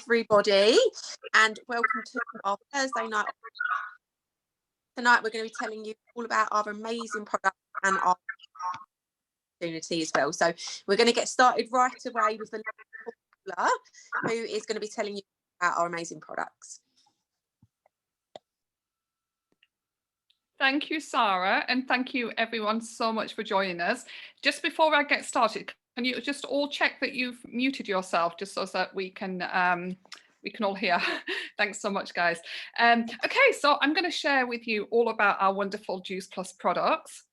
everybody, and welcome to our Thursday night. Tonight we're going to be telling you all about our amazing products and our opportunity as well. So we're going to get started right away with the Paula, who is going to be telling you about our amazing products. Thank you, Sara, and thank you everyone so much for joining us. Just before I get started, can you just all check that you've muted yourself, just so that we can all hear? Thanks so much, guys. Okay, so I'm going to share with you all about our wonderful Juice Plus products.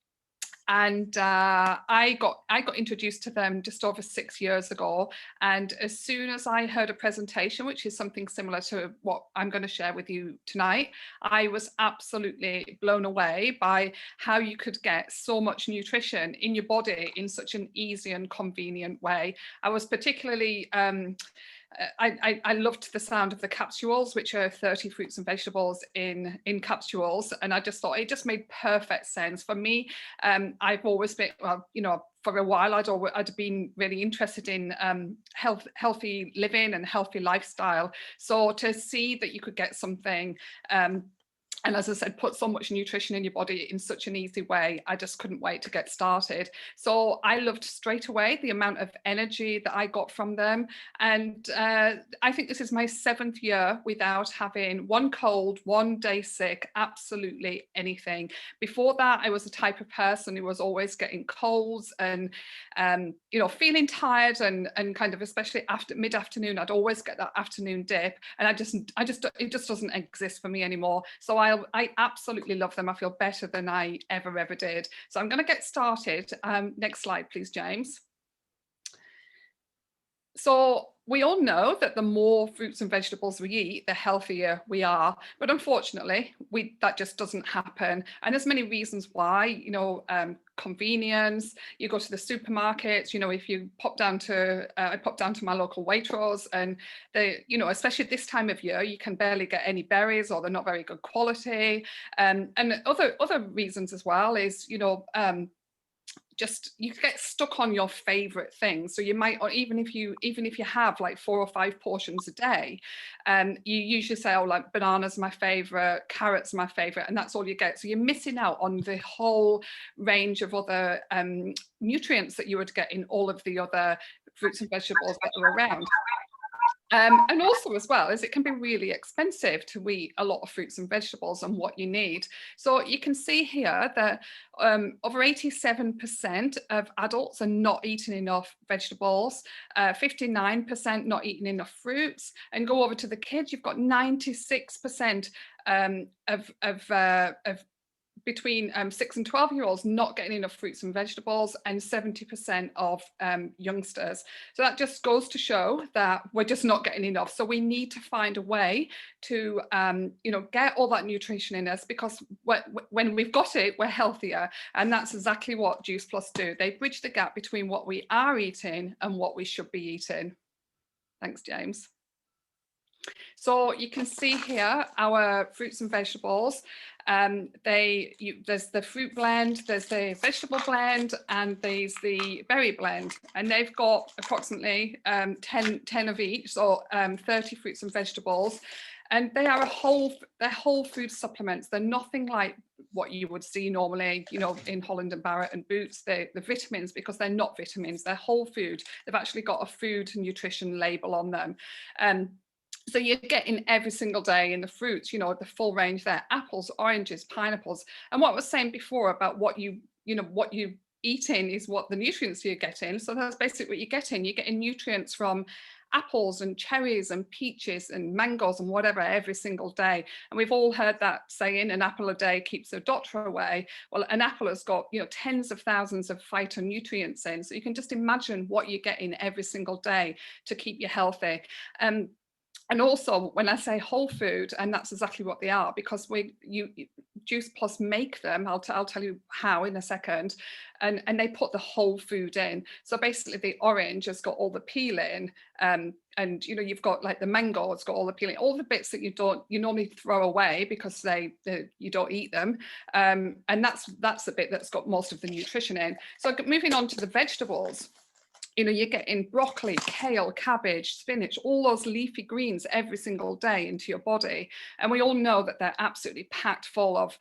And I got introduced to them just over 6 years ago. And as soon as I heard a presentation, which is something similar to what I'm going to share with you tonight, I was absolutely blown away by how you could get so much nutrition in your body in such an easy and convenient way. I was particularly I loved the sound of the capsules, which are 30 fruits and vegetables in capsules, and I just thought it just made perfect sense for me. I've always been, well, you know, for a while I'd been really interested in healthy living and healthy lifestyle. So to see that you could get something and as I said, put so much nutrition in your body in such an easy way, I just couldn't wait to get started. So I loved straight away the amount of energy that I got from them. And I think this is my 7th year without having one cold, one day sick, absolutely anything. Before that, I was the type of person who was always getting colds and, you know, feeling tired and kind of, especially after mid-afternoon, I'd always get that afternoon dip. And it just doesn't exist for me anymore. So I absolutely love them. I feel better than I ever did. So I'm going to get started. Next slide, please, James. So we all know that the more fruits and vegetables we eat, the healthier we are. But unfortunately, that just doesn't happen. And there's many reasons why, you know, convenience. You go to the supermarkets, you know, if you pop down to, I pop down to my local Waitrose, and they, you know, especially this time of year, you can barely get any berries, or they're not very good quality. And other reasons as well is, you know, just you get stuck on your favorite thing. So you might, or even if you have like 4 or 5 portions a day, you usually say, oh, like bananas my favorite, carrots my favorite, and that's all you get. So you're missing out on the whole range of other nutrients that you would get in all of the other fruits and vegetables that are around. And also as well, as it can be really expensive to eat a lot of fruits and vegetables and what you need. So you can see here that over 87% of adults are not eating enough vegetables, 59% not eating enough fruits, and go over to the kids, you've got 96% of between 6 and 12-year-olds not getting enough fruits and vegetables, and 70% of youngsters. So that just goes to show that we're just not getting enough. So we need to find a way to, you know, get all that nutrition in us, because when we've got it, we're healthier. And that's exactly what Juice Plus do. They bridge the gap between what we are eating and what we should be eating. Thanks, James. So you can see here our fruits and vegetables. There's the fruit blend, there's the vegetable blend, and there's the berry blend, and they've got approximately 10 of each, so 30 fruits and vegetables. And they are they're whole food supplements. They're nothing like what you would see normally, you know, in Holland and Barrett and Boots. The vitamins, because they're not vitamins, they're whole food. They've actually got a food and nutrition label on them. So you're getting every single day in the fruits, you know, the full range there: apples, oranges, pineapples. And what I was saying before about what you eating is what the nutrients you're getting. So that's basically what you're getting. You're getting nutrients from apples and cherries and peaches and mangoes and whatever every single day. And we've all heard that saying, an apple a day keeps the doctor away. Well, an apple has got, you know, tens of thousands of phytonutrients in. So you can just imagine what you're getting every single day to keep you healthy. And also, when I say whole food, and that's exactly what they are, because Juice Plus make them. I'll tell you how in a second, and they put the whole food in. So basically, the orange has got all the peeling, and you know, you've got like the mango, it's got all the peeling, all the bits that you normally throw away because you don't eat them, and that's the bit that's got most of the nutrition in. So moving on to the vegetables. you know, you're getting broccoli, kale, cabbage, spinach, all those leafy greens every single day into your body. And we all know that they're absolutely packed full of,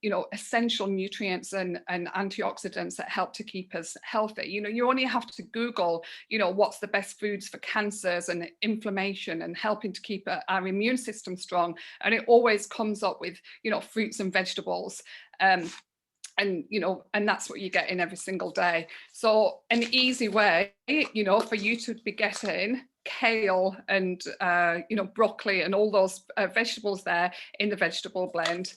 you know, essential nutrients and antioxidants that help to keep us healthy. You know, you only have to Google, you know, what's the best foods for cancers and inflammation and helping to keep our immune system strong. And it always comes up with, you know, fruits and vegetables. And you know, and that's what you get in every single day. So an easy way, you know, for you to be getting kale and you know, broccoli and all those vegetables there in the vegetable blend.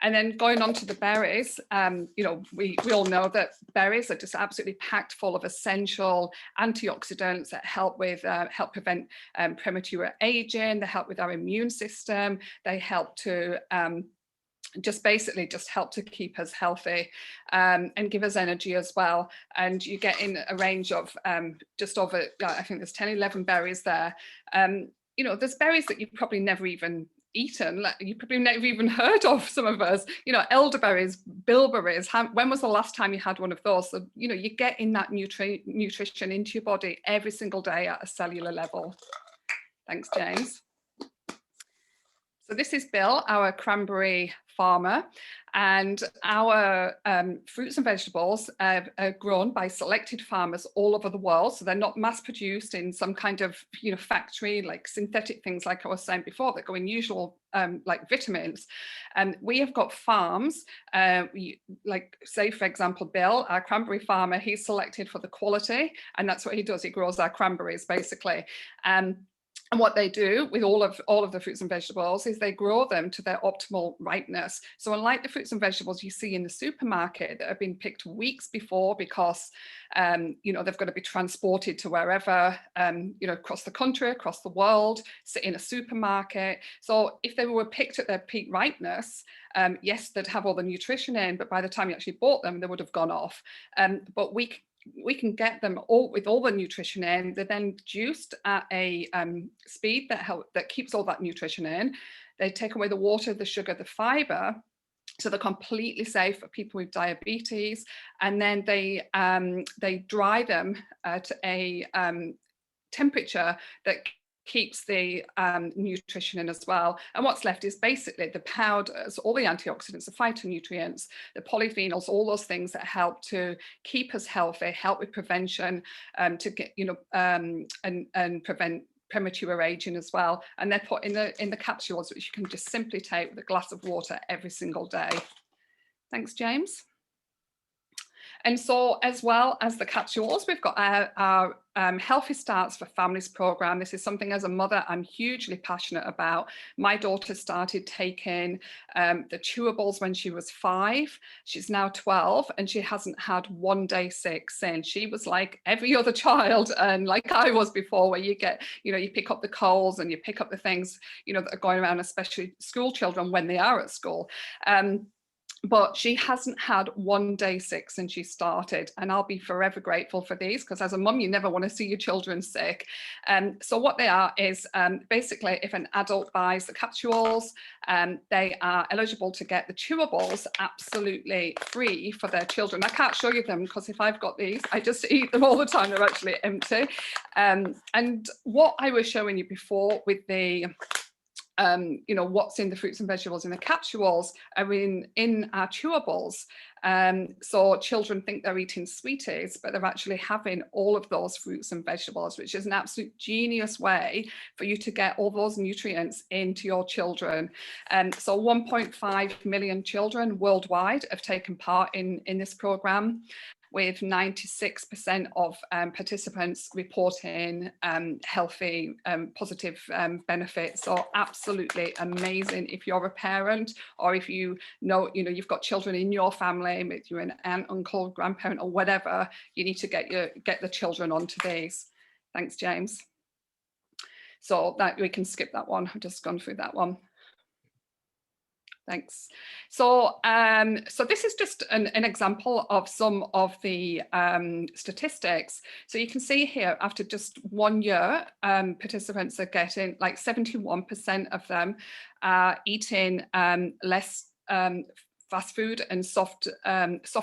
And then going on to the berries, you know, we all know that berries are just absolutely packed full of essential antioxidants that help with help prevent premature aging. They help with our immune system. They help to just basically just help to keep us healthy and give us energy as well. And you get in a range of just over, I think there's 10, 11 berries there. You know, there's berries that you've probably never even eaten, like you probably never even heard of, some of us, you know, elderberries, bilberries. When was the last time you had one of those? So, you know, you're getting that nutrition into your body every single day at a cellular level. Thanks, James. So this is Bill, our cranberry farmer, and our fruits and vegetables are grown by selected farmers all over the world. So they're not mass produced in some kind of, you know, factory, like synthetic things like I was saying before that go in usual like vitamins. And we have got farms, like say for example, Bill, our cranberry farmer, he's selected for the quality, and that's what he does. He grows our cranberries basically. And what they do with all of the fruits and vegetables is they grow them to their optimal ripeness. So unlike the fruits and vegetables you see in the supermarket that have been picked weeks before because, you know, they've got to be transported to wherever, you know, across the country, across the world, sit in a supermarket. So if they were picked at their peak ripeness, yes, they'd have all the nutrition in, but by the time you actually bought them, they would have gone off. But we can get them all with all the nutrition in. They're then juiced at a speed that keeps all that nutrition in. They take away the water, the sugar, the fiber, so they're completely safe for people with diabetes. And then they dry them at a temperature that keeps the nutrition in as well. And what's left is basically the powders, all the antioxidants, the phytonutrients, the polyphenols, all those things that help to keep us healthy, help with prevention, to get, you know, and prevent premature aging as well. And they're put in the capsules, which you can just simply take with a glass of water every single day. Thanks, James. And so, as well as the capsules, we've got our Healthy Starts for Families program. This is something as a mother I'm hugely passionate about. My daughter started taking the chewables when she was 5. She's now 12, and she hasn't had one day sick since. She was like every other child, and like I was before, where you get, you know, you pick up the colds and you pick up the things, you know, that are going around, especially school children when they are at school. But she hasn't had one day sick since she started, and I'll be forever grateful for these, because as a mum, you never want to see your children sick. So what they are is basically, if an adult buys the capsules, they are eligible to get the chewables absolutely free for their children. I can't show you them because if I've got these, I just eat them all the time. They're actually empty. And what I was showing you before with the you know, what's in the fruits and vegetables in the capsules are in our chewables. So children think they're eating sweeties, but they're actually having all of those fruits and vegetables, which is an absolute genius way for you to get all those nutrients into your children. So 1.5 million children worldwide have taken part in this program, with 96% of participants reporting healthy, positive benefits. So absolutely amazing if you're a parent, or if you know, you've got children in your family, if you're an aunt, uncle, grandparent, or whatever, you need to get the children onto these. Thanks, James. So that we can skip that one. I've just gone through that one. Thanks. So, so this is just an example of some of the statistics. So you can see here, after just 1 year, participants are getting, like 71% of them are eating less fast food and soft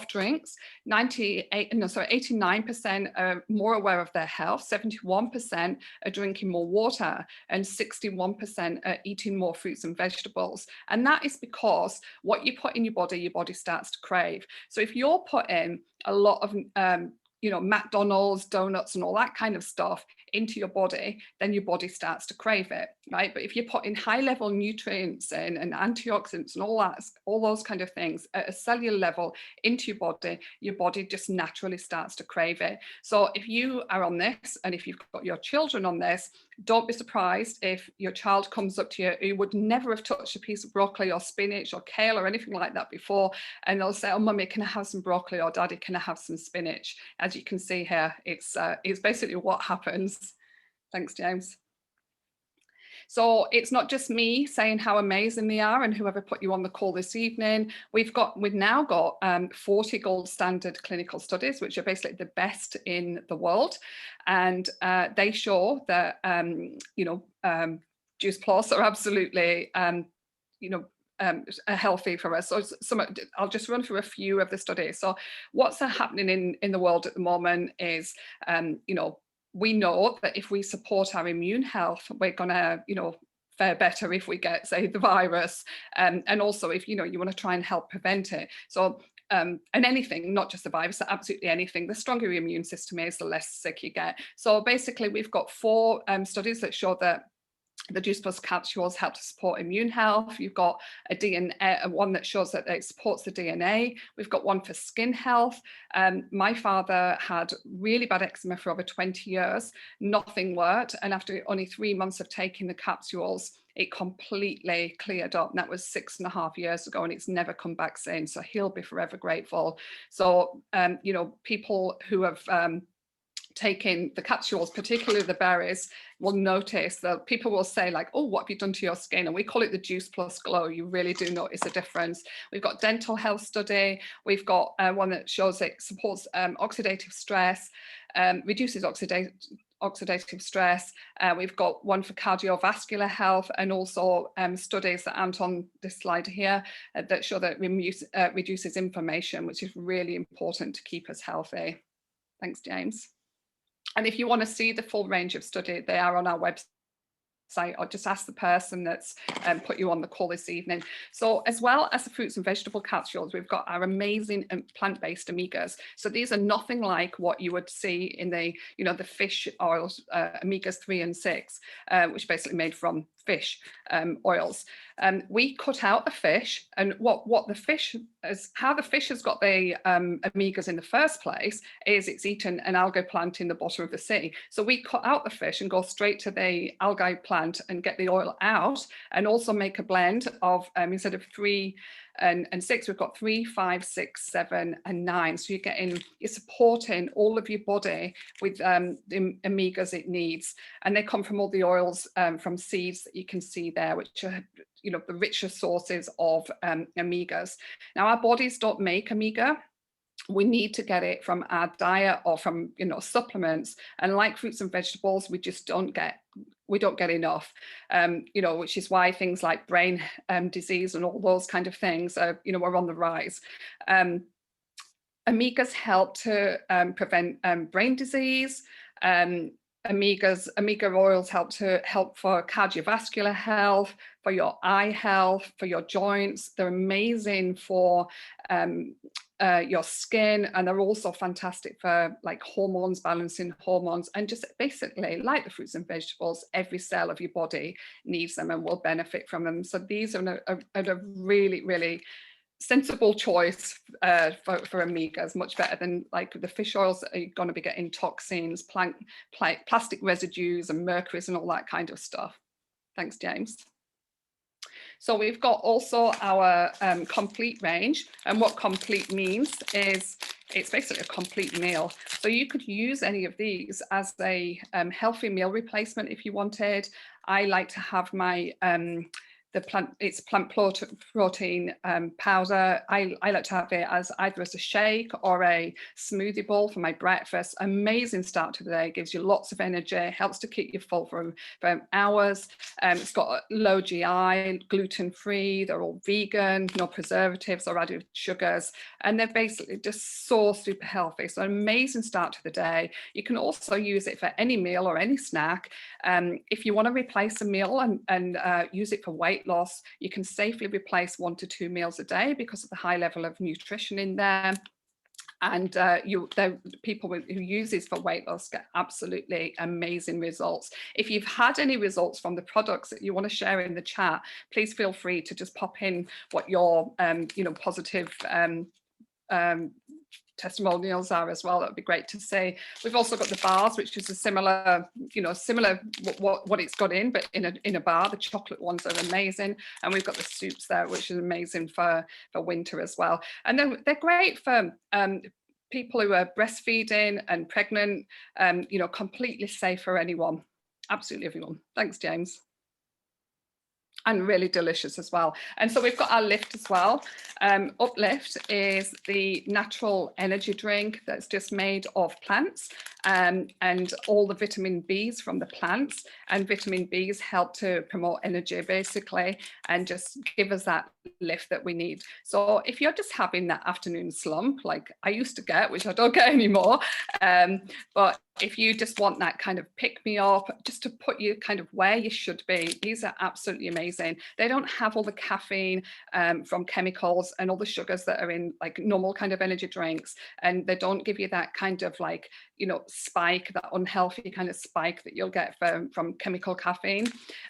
drinks. 89% are more aware of their health, 71% are drinking more water, and 61% are eating more fruits and vegetables. And that is because what you put in your body starts to crave. So if you're putting a lot of McDonald's, donuts, and all that kind of stuff into your body, then your body starts to crave it, right? But if you're putting high-level nutrients in and antioxidants and all those kind of things at a cellular level into your body just naturally starts to crave it. So if you are on this, and if you've got your children on this, don't be surprised if your child comes up to you who would never have touched a piece of broccoli or spinach or kale or anything like that before, and they'll say, "Oh, mummy, can I have some broccoli?" or "Daddy, can I have some spinach?" As you can see here, it's basically what happens. Thanks, James. So it's not just me saying how amazing they are and whoever put you on the call this evening. We've now got 40 gold standard clinical studies, which are basically the best in the world. And they show that, Juice Plus are absolutely, are healthy for us. So I'll just run through a few of the studies. So what's happening in the world at the moment is, we know that if we support our immune health, we're going to, fare better if we get, say, the virus. And also if, you want to try and help prevent it. So, and anything, not just the virus, absolutely anything, the stronger your immune system is, the less sick you get. So basically, we've got 4 studies that show that the Juice Plus capsules help to support immune health. You've got a DNA, one that shows that it supports the DNA. We've got one for skin health. My father had really bad eczema for over 20 years. Nothing worked. And after only 3 months of taking the capsules, it completely cleared up. And that was 6.5 years ago, and it's never come back since. So he'll be forever grateful. So, people who have taking the capsules, particularly the berries, will notice that people will say like, "Oh, what have you done to your skin?" And we call it the Juice Plus glow. You really do notice a difference. We've got dental health study. We've got one that shows it supports oxidative stress, reduces oxidative stress. We've got one for cardiovascular health, and also studies that aren't on this slide here that show that it reduces inflammation, which is really important to keep us healthy. Thanks, James. And if you want to see the full range of study, they are on our website. Or just ask the person that's put you on the call this evening. So as well as the fruits and vegetable capsules, we've got our amazing plant-based omegas. So these are nothing like what you would see in the fish oils, omegas 3 and 6, which are basically made from fish oils. We cut out the fish, and how the fish has got the omegas in the first place is it's eaten an algae plant in the bottom of the sea. So we cut out the fish and go straight to the algae plant and get the oil out, and also make a blend of instead of 3 and 6, we've got 3, 5, 6, 7, and 9. So you're supporting all of your body with the omegas it needs, and they come from all the oils from seeds that you can see there, which are the richer sources of omegas. Now, our bodies don't make omega. We need to get it from our diet or from supplements, and like fruits and vegetables, we just don't get enough, which is why things like brain disease and all those kind of things are on the rise. Omegas help to prevent brain disease. Omega oils help for cardiovascular health, for your eye health, for your joints. They're amazing for your skin, and they're also fantastic for like hormones, balancing hormones, and just basically like the fruits and vegetables, every cell of your body needs them and will benefit from them. So these are a really, really sensible choice for omegas, much better than like the fish oils that are going to be getting toxins, plastic residues and mercuries and all that kind of stuff. Thanks, James. So we've got also our complete range, and what complete means is it's basically a complete meal. So you could use any of these as a healthy meal replacement if you wanted. I like to have my it's plant protein powder. I like to have it as either as a shake or a smoothie bowl for my breakfast. Amazing start to the day, gives you lots of energy, helps to keep you full for hours. It's got low GI, gluten-free, they're all vegan, no preservatives or added sugars, and they're basically just so super healthy. So an amazing start to the day. You can also use it for any meal or any snack. If you want to replace a meal and use it for weight loss, you can safely replace 1 to 2 meals a day because of the high level of nutrition in there. And the people who use this for weight loss get absolutely amazing results. If you've had any results from the products that you want to share in the chat, please feel free to just pop in what your positive testimonials are as well. That would be great to see. We've also got the bars, which is a similar what it's got in, but in a bar. The chocolate ones are amazing, and we've got the soups there, which is amazing for winter as well. And then they're great for people who are breastfeeding and pregnant. Completely safe for anyone, absolutely everyone. Thanks, James. And really delicious as well. And so we've got our Lift as well. Uplift is the natural energy drink that's just made of plants, and all the vitamin Bs from the plants, and vitamin Bs help to promote energy basically and just give us that lift that we need. So if you're just having that afternoon slump like I used to get, which I don't get anymore, but if you just want that kind of pick me up, just to put you kind of where you should be, these are absolutely amazing. They don't have all the caffeine from chemicals and all the sugars that are in like normal kind of energy drinks, and they don't give you that kind of like spike, that unhealthy kind of spike that you'll get from chemical caffeine.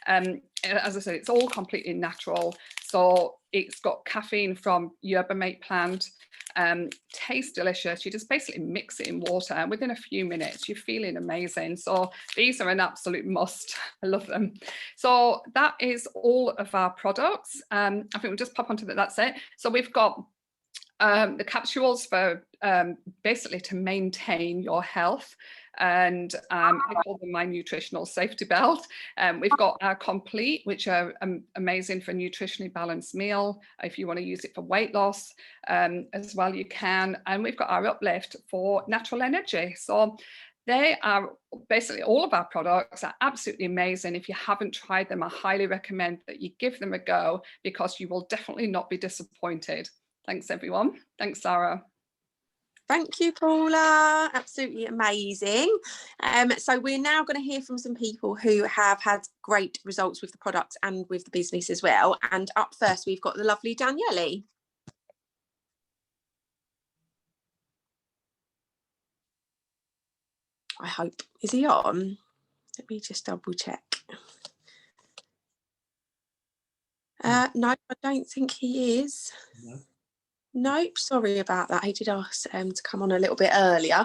As I said, it's all completely natural. So it's got caffeine from yerba mate plant. Tastes delicious. You just basically mix it in water, and within a few minutes you're feeling amazing. So these are an absolute must. I love them. So that is all of our products. I think we'll just pop onto that. That's it. So we've got the capsules for basically to maintain your health, and I call them my nutritional safety belt. We've got our Complete, which are amazing for nutritionally balanced meal. If you want to use it for weight loss as well, you can. And we've got our Uplift for natural energy. So they are basically, all of our products are absolutely amazing. If you haven't tried them, I highly recommend that you give them a go, because you will definitely not be disappointed. Thanks, everyone. Thanks, Sara. Thank you, Paula. Absolutely amazing. So we're now going to hear from some people who have had great results with the products and with the business as well. And up first, we've got the lovely Daniele. I hope. Is he on? Let me just double check. No, I don't think he is. No. Nope, sorry about that. He did ask to come on a little bit earlier.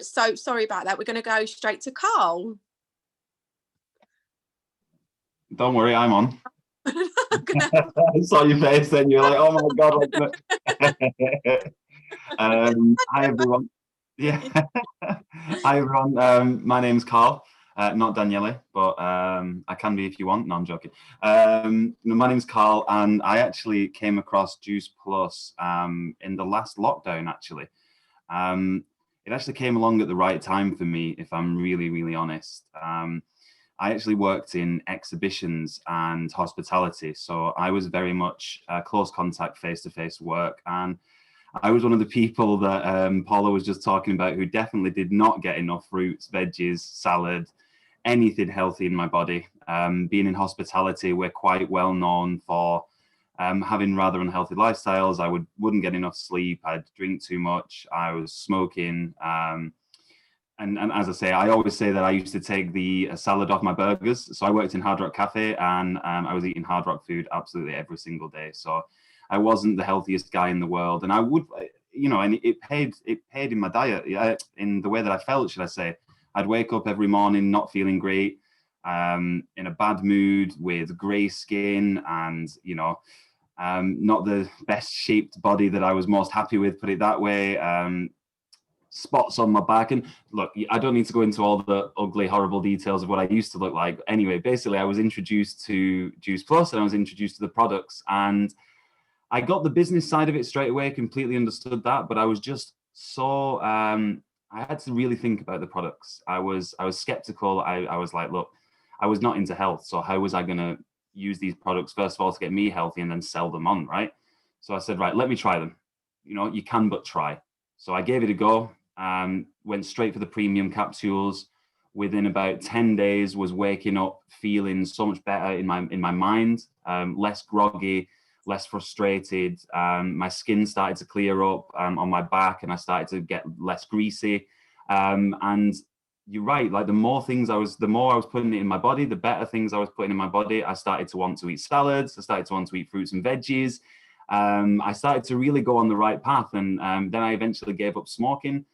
So sorry about that. We're going to go straight to Carl. Don't worry, I'm on. I saw your face then, you're like, oh my God. Hi, everyone. Yeah. Hi, everyone. My name's Carl. Not Daniele, but I can be if you want. No, I'm joking. My name's Carl, and I actually came across Juice Plus in the last lockdown, actually. It actually came along at the right time for me, if I'm really, really honest. I actually worked in exhibitions and hospitality, so I was very much close contact, face-to-face work, and I was one of the people that Paula was just talking about who definitely did not get enough fruits, veggies, salad, anything healthy in my body. Being in hospitality, we're quite well known for having rather unhealthy lifestyles. I wouldn't get enough sleep. I'd drink too much. I was smoking. And as I say, I always say that I used to take the salad off my burgers. So I worked in Hard Rock Cafe, and I was eating Hard Rock food absolutely every single day. So I wasn't the healthiest guy in the world, and I would, and it paid in my diet, in the way that I felt, should I say. I'd wake up every morning not feeling great, in a bad mood, with grey skin, and not the best shaped body that I was most happy with, put it that way. spots on my back. And look, I don't need to go into all the ugly, horrible details of what I used to look like. Anyway, basically, I was introduced to Juice Plus, and I was introduced to the products, and I got the business side of it straight away, completely understood that, but I was just so, I had to really think about the products. I was skeptical. I was like, look, I was not into health. So how was I going to use these products, first of all, to get me healthy and then sell them on, right? So I said, right, let me try them. You know, you can but try. So I gave it a go, went straight for the premium capsules. Within about 10 days, was waking up feeling so much better in my mind, less groggy, less frustrated. My skin started to clear up on my back, and I started to get less greasy. And you're right, like the more I was putting it in my body, the better things I was putting in my body. I started to want to eat salads. I started to want to eat fruits and veggies. I started to really go on the right path. And then I eventually gave up smoking,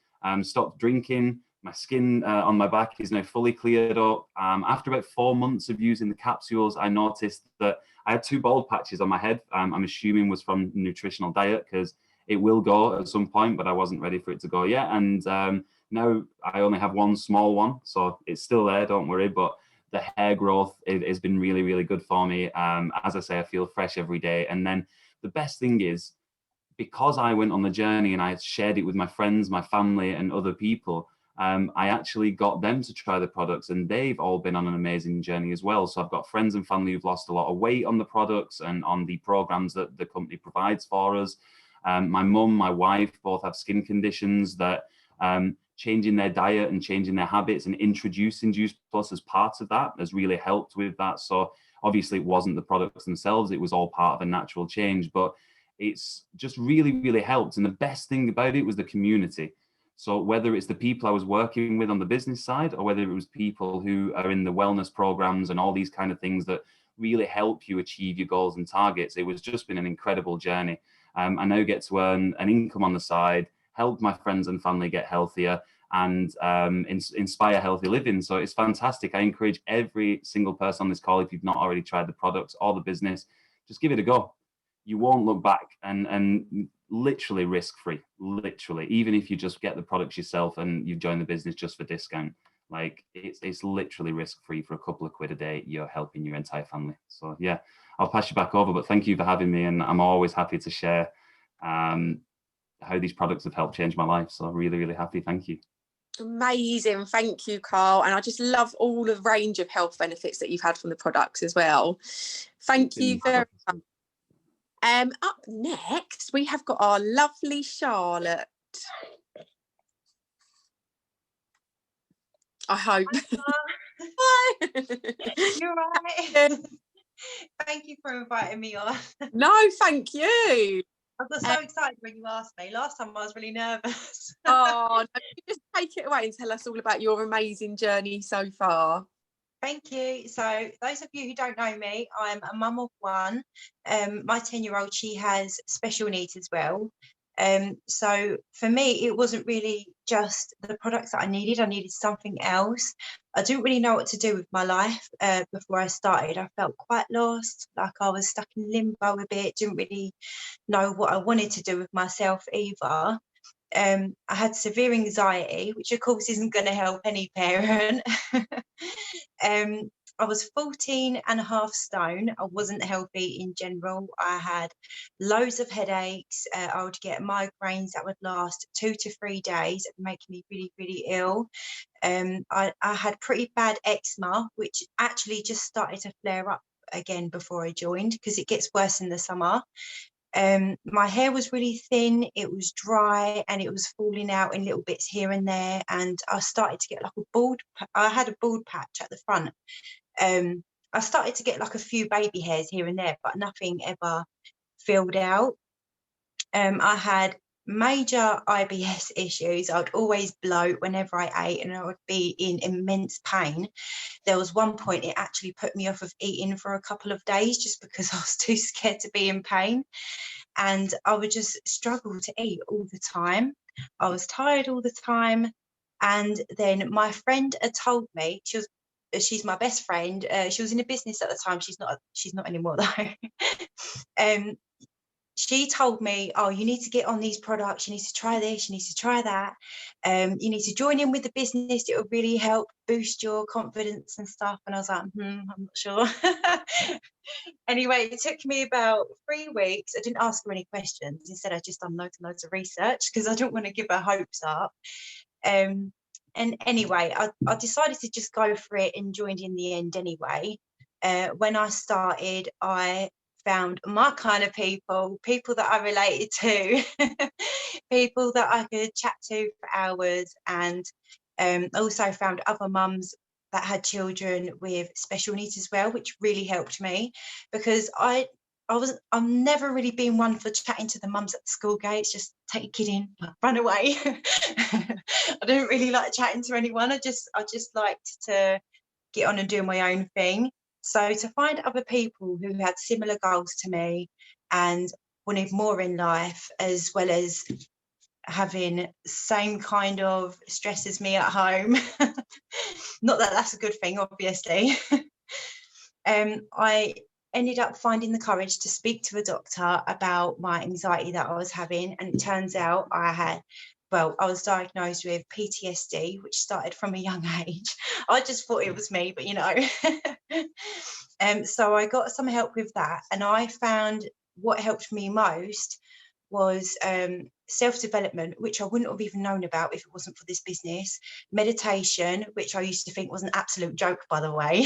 stopped drinking. My skin on my back is now fully cleared up. After about 4 months of using the capsules, I noticed that I had 2 bald patches on my head. I'm assuming was from nutritional diet, because it will go at some point, but I wasn't ready for it to go yet. And now I only have 1 small one, so it's still there, don't worry. But the hair growth has been really, really good for me. As I say, I feel fresh every day. And then the best thing is, because I went on the journey and I shared it with my friends, my family, and other people, I actually got them to try the products, and they've all been on an amazing journey as well. So I've got friends and family who've lost a lot of weight on the products and on the programs that the company provides for us. My mum, my wife, both have skin conditions that changing their diet and changing their habits and introducing Juice Plus as part of that has really helped with that. So obviously it wasn't the products themselves, it was all part of a natural change, but it's just really, really helped. And the best thing about it was the community. So whether it's the people I was working with on the business side, or whether it was people who are in the wellness programs and all these kind of things that really help you achieve your goals and targets, it was just been an incredible journey. I now get to earn an income on the side, help my friends and family get healthier, and inspire healthy living. So it's fantastic. I encourage every single person on this call, if you've not already tried the products or the business, just give it a go. You won't look back, and literally risk-free, literally, even if you just get the products yourself and you join the business just for discount, like it's literally risk-free. For a couple of quid a day, you're helping your entire family. So yeah, I'll pass you back over, but thank you for having me, and I'm always happy to share how these products have helped change my life. So really, really happy. Thank you. Amazing. Thank you, Carl. And I just love all the range of health benefits that you've had from the products as well. Thank you very much. Up next, we have got our lovely Charlotte. I hope. Hi. You're right. Thank you for inviting me on. No, thank you. I got so excited when you asked me. Last time I was really nervous. Oh, no, just take it away and tell us all about your amazing journey so far. Thank you. So those of you who don't know me, I'm a mum of 1. My 10-year-old, she has special needs as well. So for me, it wasn't really just the products that I needed something else. I didn't really know what to do with my life before I started. I felt quite lost, like I was stuck in limbo a bit, didn't really know what I wanted to do with myself either. I had severe anxiety, which of course isn't going to help any parent. I was 14.5 stone. I wasn't healthy in general. I had loads of headaches. I would get migraines that would last 2 to 3 days. It would make me really, really ill. I had pretty bad eczema, which actually just started to flare up again before I joined, because it gets worse in the summer. My hair was really thin, it was dry, and it was falling out in little bits here and there, and I started to get like I had a bald patch at the front. I started to get like a few baby hairs here and there, but nothing ever filled out. I had major IBS issues. I would always bloat whenever I ate, and I would be in immense pain. There was one point it actually put me off of eating for a couple of days just because I was too scared to be in pain, and I would just struggle to eat all the time. I was tired all the time. And then my friend had told me, she's my best friend, she was in a business at the time, she's not anymore though. she told me, oh, you need to get on these products, you need to try this, you need to try that, you need to join in with the business, it will really help boost your confidence and stuff. And I was like, I'm not sure. Anyway, it took me about 3 weeks. I didn't ask her any questions. Instead, I just done loads and loads of research because I don't want to give her hopes up. And anyway, I decided to just go for it and joined in the end anyway. When I started, I found my kind of people that I related to, people that I could chat to for hours, and also found other mums that had children with special needs as well, which really helped me, because I've never really been one for chatting to the mums at the school gates, just take your kid in, run away. I don't really like chatting to anyone. I just liked to get on and do my own thing. So to find other people who had similar goals to me and wanted more in life, as well as having same kind of stress as me at home, not that that's a good thing, obviously. I ended up finding the courage to speak to a doctor about my anxiety that I was having, and it turns out I was diagnosed with PTSD, which started from a young age. I just thought it was me, but you know. So I got some help with that, and I found what helped me most was self-development, which I wouldn't have even known about if it wasn't for this business. Meditation, which I used to think was an absolute joke, by the way.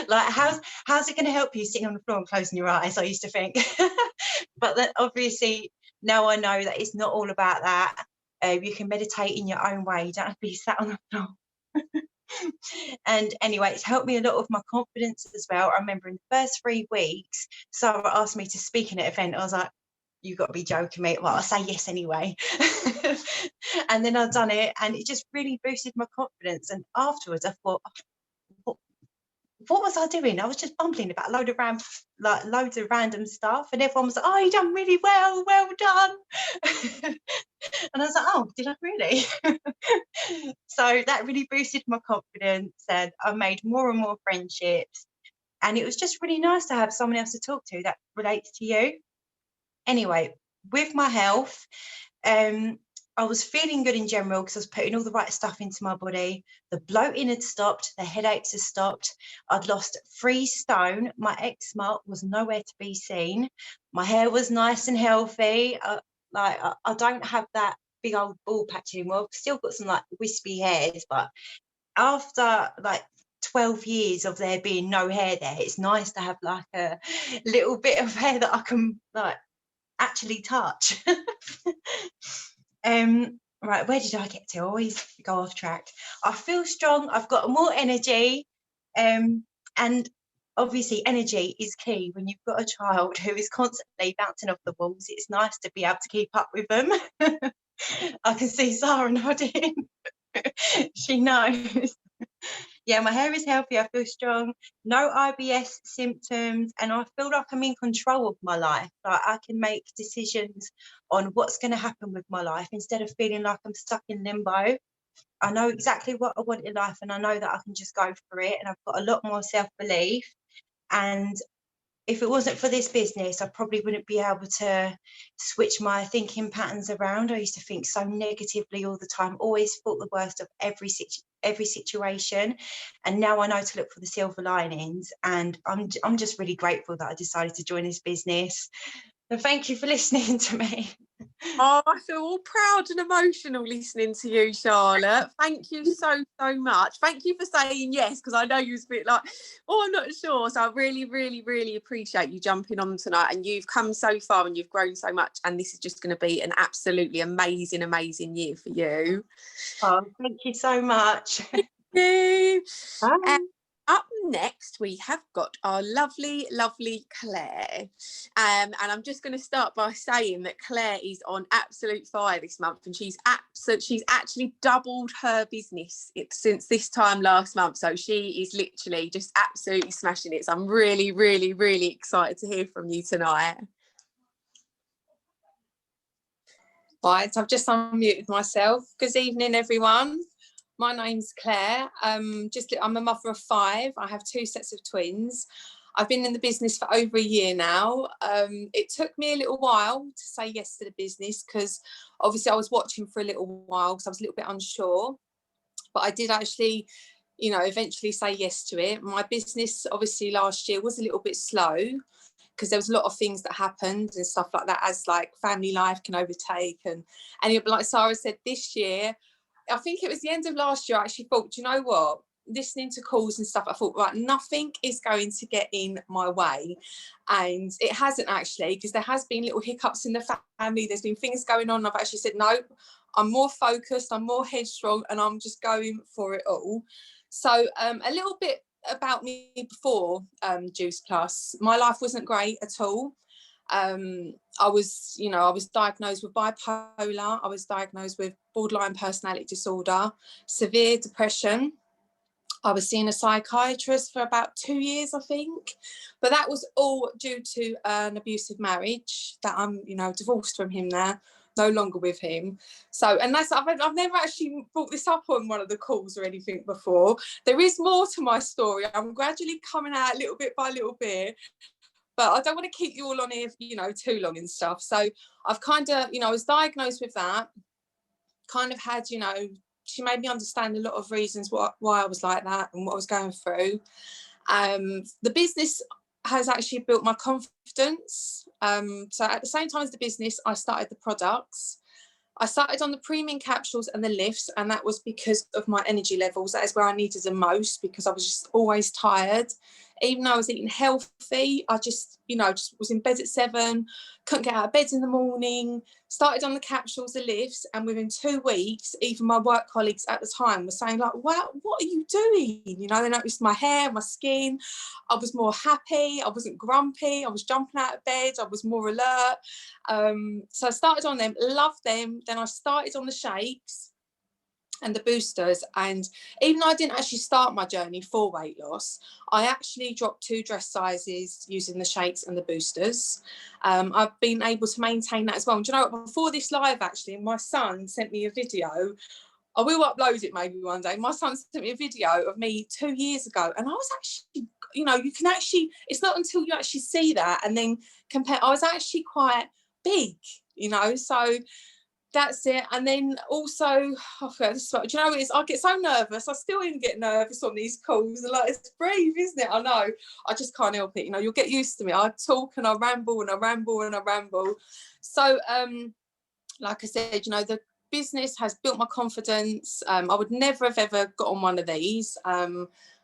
Like, how's it going to help you sitting on the floor and closing your eyes? I used to think. But then obviously now I know that it's not all about that. You can meditate in your own way. You don't have to be sat on the floor. And anyway, it's helped me a lot with my confidence as well. I remember in the first 3 weeks, Sara asked me to speak in an event. I was like, you've got to be joking me. Well, I'll say yes anyway. And then I've done it, and it just really boosted my confidence. And afterwards I thought, what was I doing? I was just bumbling about loads of random stuff, and everyone was like, oh, you done really well done. And I was like, oh, did I really? So that really boosted my confidence, and I made more and more friendships, and it was just really nice to have someone else to talk to that relates to you. Anyway, with my health, I was feeling good in general because I was putting all the right stuff into my body. The bloating had stopped, the headaches had stopped. I'd lost 3 stone. My eczema was nowhere to be seen. My hair was nice and healthy. I don't have that big old bald patch anymore. I've still got some like wispy hairs, but after like 12 years of there being no hair there, it's nice to have like a little bit of hair that I can like actually touch. Right, where did I get to? I always go off track. I feel strong, I've got more energy, and obviously energy is key when you've got a child who is constantly bouncing off the walls. It's nice to be able to keep up with them. I can see Sara nodding. She knows. Yeah, my hair is healthy, I feel strong, no IBS symptoms, and I feel like I'm in control of my life. Like I can make decisions on what's going to happen with my life instead of feeling like I'm stuck in limbo. I know exactly what I want in life, and I know that I can just go for it, and I've got a lot more self-belief. And if it wasn't for this business, I probably wouldn't be able to switch my thinking patterns around. I used to think so negatively all the time, always thought the worst of every situation. And now I know to look for the silver linings. And I'm just really grateful that I decided to join this business. So thank you for listening to me. Oh, I feel all proud and emotional listening to you, Charlotte. Thank you so much. Thank you for saying yes, because I know you was a bit like, oh, I'm not sure. So I really, really, really appreciate you jumping on tonight, and you've come so far and you've grown so much, and this is just going to be an absolutely amazing, amazing year for you. Oh, thank you so much. Thank you. Bye. Up next, we have got our lovely, lovely Claire. And I'm just going to start by saying that Claire is on absolute fire this month, and she's actually doubled her business since this time last month. So she is literally just absolutely smashing it. So I'm really, really, really excited to hear from you tonight. Right, I've just unmuted myself. Good evening, everyone. My name's Claire. I'm a mother of 5. I have 2 sets of twins. I've been in the business for over a year now. It took me a little while to say yes to the business because obviously I was watching for a little while because I was a little bit unsure. But I did actually, you know, eventually say yes to it. My business obviously last year was a little bit slow because there was a lot of things that happened and stuff like that, as like family life can overtake. And like Sara said, this year, I think it was the end of last year, I actually thought, do you know what? Listening to calls and stuff, I thought, right, nothing is going to get in my way. And it hasn't actually, because there has been little hiccups in the family. There's been things going on. I've actually said, no, I'm more focused, I'm more headstrong, and I'm just going for it all. So a little bit about me before Juice Plus. My life wasn't great at all. I was diagnosed with bipolar. I was diagnosed with borderline personality disorder, severe depression. I was seeing a psychiatrist for about 2 years, I think, but that was all due to an abusive marriage that I'm, you know, divorced from him now, no longer with him. So, and that's, I've never actually brought this up on one of the calls or anything before. There is more to my story. I'm gradually coming out little bit by little bit, but I don't want to keep you all on here, you know, too long and stuff. So I've kind of, you know, I was diagnosed with that, kind of had, you know, she made me understand a lot of reasons why I was like that and what I was going through. The business has actually built my confidence. So at the same time as the business, I started the products. I started on the premium capsules and the lifts, and that was because of my energy levels. That is where I needed the most, because I was just always tired. Even though I was eating healthy, I just, you know, just was in bed at 7, couldn't get out of bed in the morning, started on the capsules, the lifts, and within 2 weeks, even my work colleagues at the time were saying like, wow, what are you doing? You know, they noticed my hair, my skin. I was more happy. I wasn't grumpy. I was jumping out of bed. I was more alert. So I started on them, loved them. Then I started on the shakes and the boosters, and even though I didn't actually start my journey for weight loss, I actually dropped 2 dress sizes using the shakes and the boosters. I've been able to maintain that as well. And do you know what, before this live actually, my son sent me a video. I will upload it maybe one day. My son sent me a video of me 2 years ago, and I was actually, you know, you can actually, it's not until you actually see that and then compare, I was actually quite big, you know, so that's it. And then also, oh, do you know what it is? I get so nervous. I still even get nervous on these calls. And like, it's brave, isn't it? I know. I just can't help it. You know, you'll get used to me. I talk and I ramble and I ramble and I ramble. So, like I said, you know, the business has built my confidence. I would never have ever got on one of these.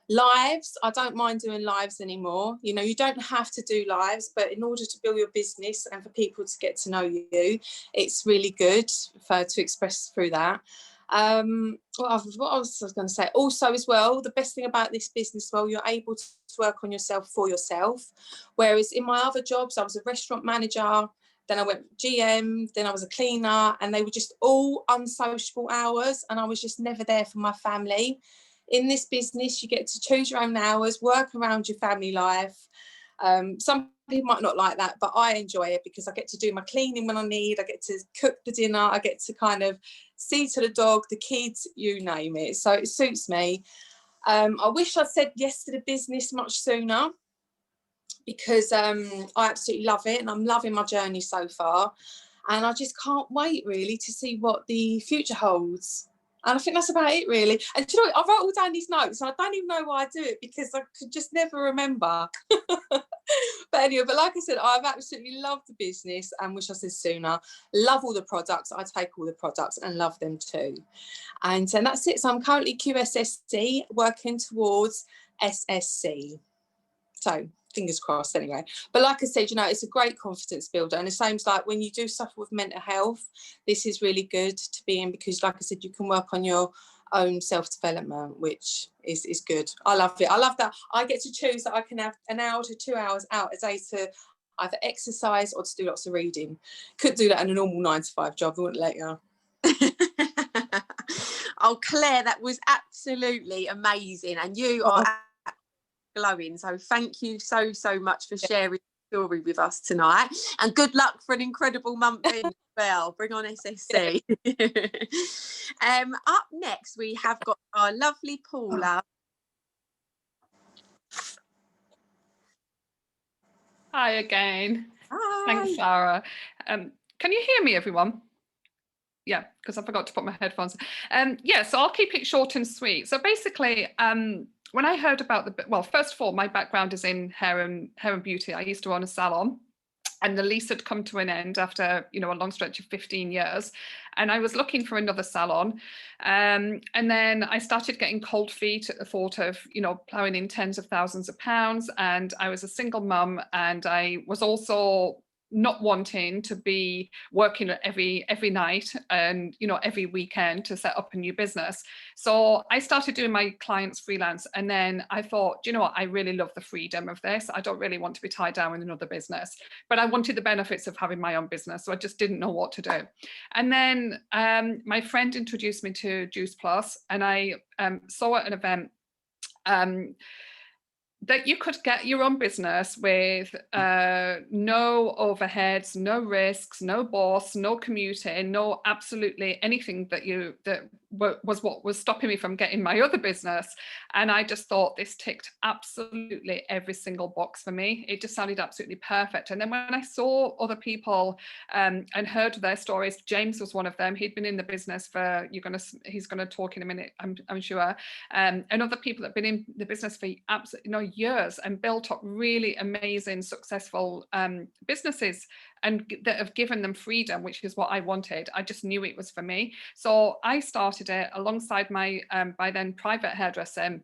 Lives, I don't mind doing lives anymore. You know, you don't have to do lives, but in order to build your business and for people to get to know you, it's really good to express through that. What else was I going to say? Also as well, the best thing about this business, well, you're able to work on yourself for yourself. Whereas in my other jobs, I was a restaurant manager, then I went GM, then I was a cleaner, and they were just all unsociable hours, and I was just never there for my family. In this business, you get to choose your own hours, work around your family life. Some people might not like that, but I enjoy it because I get to do my cleaning when I need, I get to cook the dinner, I get to kind of see to the dog, the kids, you name it. So it suits me. I wish I'd said yes to the business much sooner, because I absolutely love it and I'm loving my journey so far. And I just can't wait really to see what the future holds. And I think that's about it really. And do you know what? I wrote all down these notes and I don't even know why I do it because I could just never remember. But anyway, but like I said, I've absolutely loved the business and wish I said sooner. Love all the products. I take all the products and love them too. And that's it. So I'm currently QSSC, working towards SSC. So fingers crossed anyway. But like I said, you know, it's a great confidence builder. And the same as like when you do suffer with mental health, this is really good to be in because like I said, you can work on your own self-development, which is good. I love it. I love that I get to choose that I can have an hour to 2 hours out a day to either exercise or to do lots of reading. Couldn't do that in a normal 9-to-5 job. I wouldn't let you. Oh, Claire, that was absolutely amazing. And you are glowing. So thank you so much for sharing your story with us tonight. And good luck for an incredible month in as well. Bring on SSC. Up next, we have got our lovely Paula. Hi again. Hi. Thanks, Sara. Can you hear me, everyone? Yeah, because I forgot to put my headphones. Yeah, so I'll keep it short and sweet. So basically, when I heard about well, first of all, my background is in hair and beauty. I used to own a salon, and the lease had come to an end after, you know, a long stretch of 15 years. And I was looking for another salon. And then I started getting cold feet at the thought of, you know, plowing in tens of thousands of pounds. And I was a single mum, and I was also not wanting to be working every night and, you know, every weekend to set up a new business. So I started doing my clients freelance, and then I thought, you know what, I really love the freedom of this. I don't really want to be tied down with another business, but I wanted the benefits of having my own business, so I just didn't know what to do. And then my friend introduced me to Juice Plus, and I saw at an event that you could get your own business with no overheads, no risks, no boss, no commuting, no absolutely anything that was what was stopping me from getting my other business. And I just thought this ticked absolutely every single box for me. It just sounded absolutely perfect. And then when I saw other people and heard their stories, James was one of them. He'd been in the business for, he's gonna talk in a minute, I'm sure. And other people that have been in the business for absolutely years and built up really amazing, successful businesses, and that have given them freedom, which is what I wanted. I just knew it was for me. So I started it alongside my by then private hairdressing.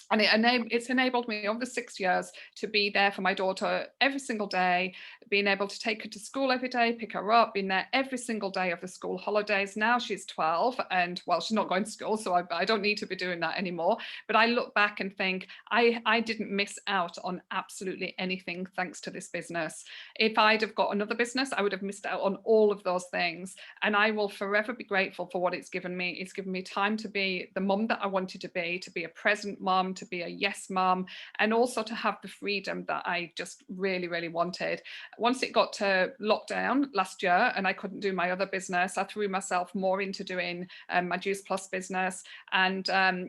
And it's enabled me over the 6 years to be there for my daughter every single day, being able to take her to school every day, pick her up, being there every single day of the school holidays. Now she's 12 and, well, she's not going to school, so I don't need to be doing that anymore. But I look back and think I didn't miss out on absolutely anything thanks to this business. If I'd have got another business, I would have missed out on all of those things. And I will forever be grateful for what it's given me. It's given me time to be the mum that I wanted to be a present mum, to be a yes mum, and also to have the freedom that I just really, really wanted. Once it got to lockdown last year and I couldn't do my other business, I threw myself more into doing my Juice Plus business. And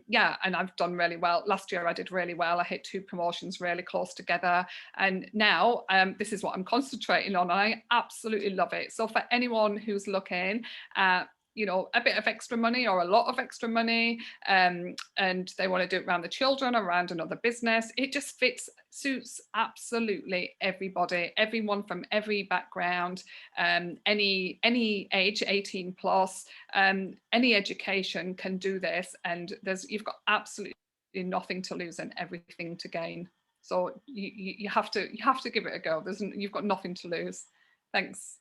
yeah, and I've done really well. Last year I did really well. I hit 2 promotions really close together. And now this is what I'm concentrating on. And I absolutely love it. So for anyone who's looking at, you know, a bit of extra money or a lot of extra money, and they want to do it around the children, around another business, it just suits absolutely everybody, everyone from every background, any age, 18 plus, any education can do this, and you've got absolutely nothing to lose and everything to gain. So you have to give it a go. You've got nothing to lose. Thanks.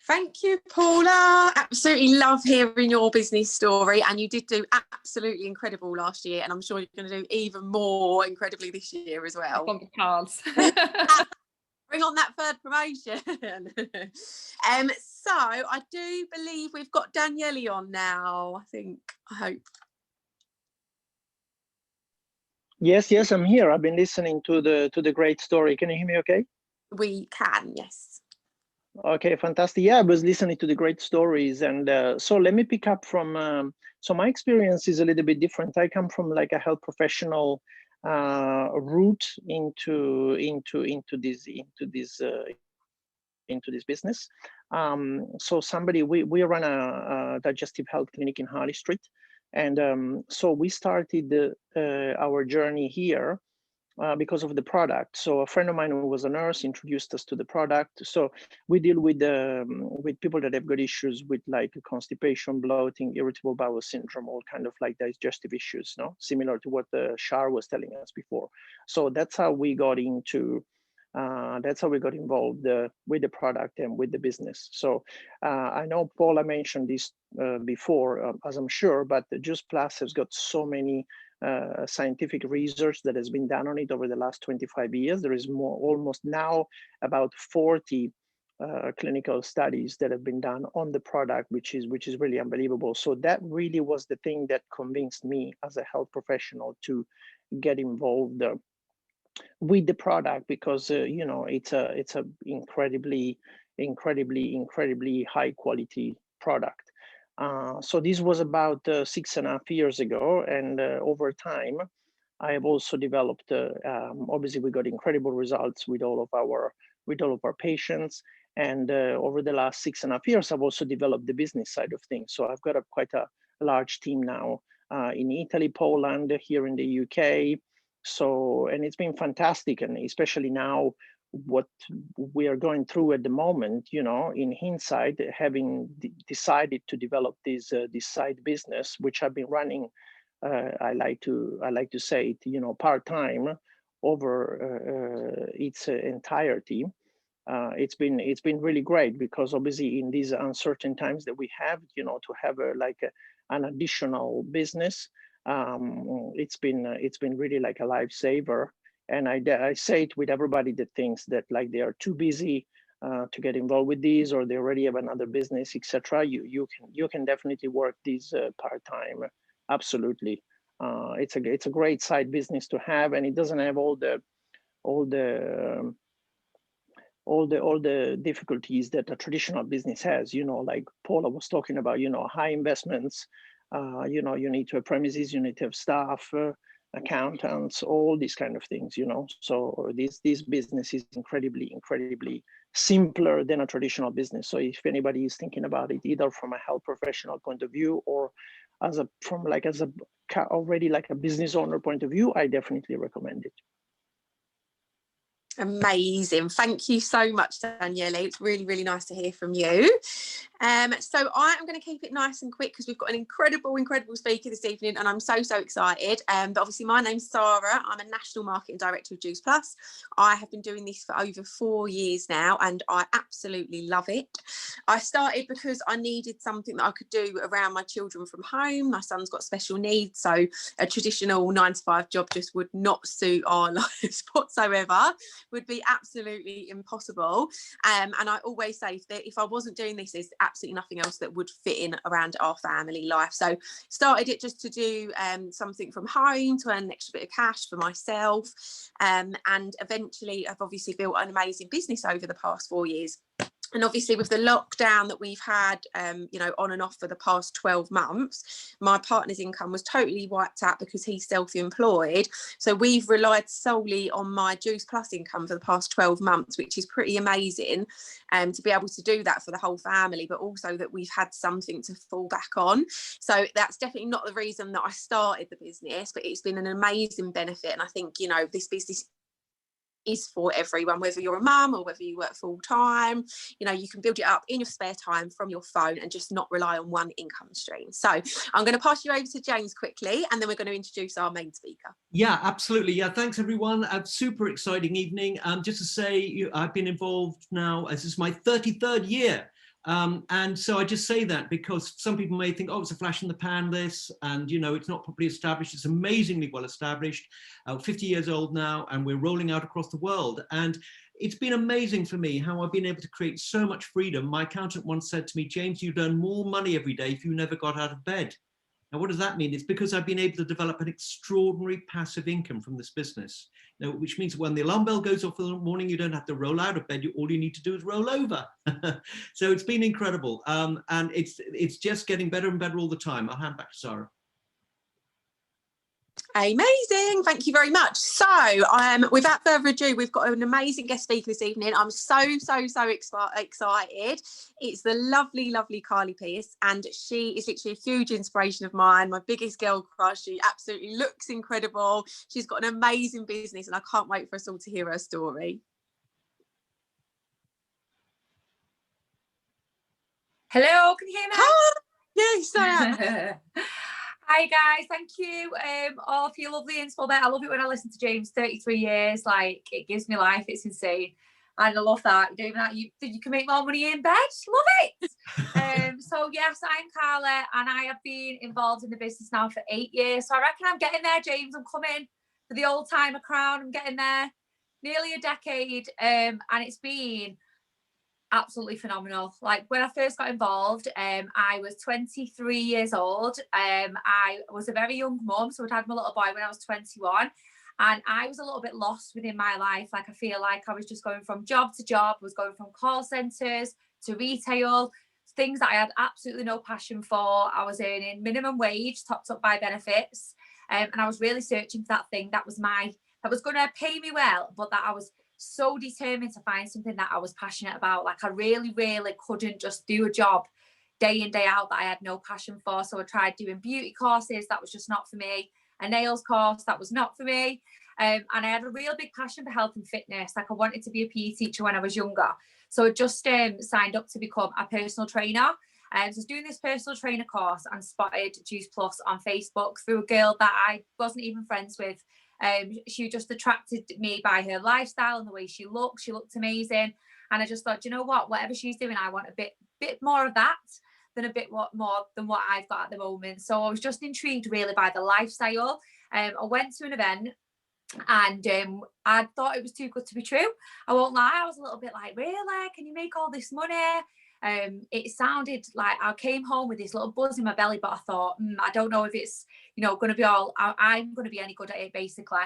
Thank you, Paula. Absolutely love hearing your business story, and you did do absolutely incredible last year, and I'm sure you're going to do even more incredibly this year as well. On the cards. Bring on that third promotion. So I do believe we've got Daniele on now. I hope. Yes, I'm here. I've been listening to the great story. Can you hear me okay? We can, yes. Okay, fantastic. Yeah, I was listening to the great stories, and so let me pick up from. So my experience is a little bit different. I come from like a health professional route into this business. So we run a digestive health clinic in Harley Street, and so we started our journey here. Because of the product. So a friend of mine who was a nurse introduced us to the product. So we deal with people that have got issues with like constipation, bloating, irritable bowel syndrome, all kind of like digestive issues, no? Similar to what Sara was telling us before. So that's how we got involved with the product and with the business. So I know Paula mentioned this before, as I'm sure, but the Juice Plus has got so many scientific research that has been done on it over the last 25 years. There is almost now about 40 clinical studies that have been done on the product, which is really unbelievable. So that really was the thing that convinced me as a health professional to get involved with the product, because you know, it's a incredibly high quality product. So this was about 6.5 years ago, and over time, I have also developed. Obviously, we got incredible results with all of our with all of our patients. And over the last 6.5 years, I've also developed the business side of things. So I've got quite a large team now in Italy, Poland, here in the UK. So, and it's been fantastic. And especially now, what we are going through at the moment, you know, in hindsight, having decided to develop this side business, which I've been running, I like to say it, you know, part-time over its entirety. It's been really great, because obviously in these uncertain times that we have, you know, to have an additional business, it's been really like a lifesaver. And I say it with everybody that thinks that like they are too busy to get involved with these, or they already have another business, etc. You can definitely work these part-time. Absolutely, it's a great side business to have, and it doesn't have all the difficulties that a traditional business has. You know, like Paula was talking about. You know, high investments. You know, you need to have premises, you need to have staff. Accountants, all these kind of things, you know. So this business is incredibly simpler than a traditional business. So if anybody is thinking about it, either from a health professional point of view, or already like a business owner point of view, I definitely recommend it. Amazing. Thank you so much, Daniele. It's really, really nice to hear from you. So I am going to keep it nice and quick, because we've got an incredible speaker this evening, and I'm so excited. But obviously my name's Sara. I'm a National Marketing Director of Juice Plus. I have been doing this for over 4 years now, and I absolutely love it. I started because I needed something that I could do around my children from home. My son's got special needs, so a traditional 9-to-5 job just would not suit our lives whatsoever. Would be absolutely impossible. And I always say that if I wasn't doing this, there's absolutely nothing else that would fit in around our family life. So started it just to do something from home, to earn an extra bit of cash for myself. And eventually I've obviously built an amazing business over the past 4 years. And obviously with the lockdown that we've had, you know, on and off for the past 12 months, my partner's income was totally wiped out because he's self-employed. So we've relied solely on my Juice Plus income for the past 12 months, which is pretty amazing, to be able to do that for the whole family, but also that we've had something to fall back on. So that's definitely not the reason that I started the business, but it's been an amazing benefit. And I think, you know, this business is for everyone, whether you're a mum or whether you work full time. You know, you can build it up in your spare time from your phone and just not rely on one income stream. So I'm going to pass you over to James quickly, and then we're going to introduce our main speaker. Yeah, absolutely. Yeah, thanks everyone. A super exciting evening. Just to say, I've been involved now, this is my 33rd year. And so I just say that because some people may think, oh, it's a flash in the pan, this, and you know, it's not properly established. It's amazingly well established. 50 years old now, and we're rolling out across the world. And it's been amazing for me how I've been able to create so much freedom. My accountant once said to me, James, you'd earn more money every day if you never got out of bed. Now, what does that mean? It's because I've been able to develop an extraordinary passive income from this business. Now, which means when the alarm bell goes off in the morning, you don't have to roll out of bed. All you need to do is roll over. So it's been incredible. And it's just getting better and better all the time. I'll hand back to Sara. Amazing, thank you very much. So without further ado, we've got an amazing guest speaker this evening. I'm so excited. It's the lovely Carly Pierce, and she is literally a huge inspiration of mine, my biggest girl crush. She absolutely looks incredible. She's got an amazing business, and I can't wait for us all to hear her story. Hello, can you hear me? Hi. Yes, I am. Hi guys, thank you all for your lovely inspo there. I love it when I listen to James. 33 years, like, it gives me life. It's insane, and I love that. You don't even you can make more money in bed. Love it. So yes, I'm Carla, and I have been involved in the business now for 8 years. So I reckon I'm getting there, James. I'm coming for the old timer crown. I'm getting there. Nearly a decade, and it's been absolutely phenomenal. Like, when I first got involved, I was 23 years old. I was a very young mum, so I'd had my little boy when I was 21, and I was a little bit lost within my life. Like, I feel like I was just going from job to job. I was going from call centres to retail, things that I had absolutely no passion for. I was earning minimum wage, topped up by benefits, and I was really searching for that thing that was going to pay me well, but that I was so determined to find something that I was passionate about. Like, I really, really couldn't just do a job day in, day out that I had no passion for. So I tried doing beauty courses. That was just not for me. A nails course, that was not for me. And I had a real big passion for health and fitness. Like, I wanted to be a PE teacher when I was younger. So I just signed up to become a personal trainer. So I was doing this personal trainer course and spotted Juice Plus on Facebook through a girl that I wasn't even friends with. She just attracted me by her lifestyle and the way she looked. She looked amazing. And I just thought, you know what, whatever she's doing, I want a bit more of that than a bit more than what I've got at the moment. So I was just intrigued really by the lifestyle. I went to an event and I thought it was too good to be true. I won't lie, I was a little bit like, really? Can you make all this money? It sounded like I came home with this little buzz in my belly, but I thought, I don't know if it's, you know, going to be I'm going to be any good at it, basically.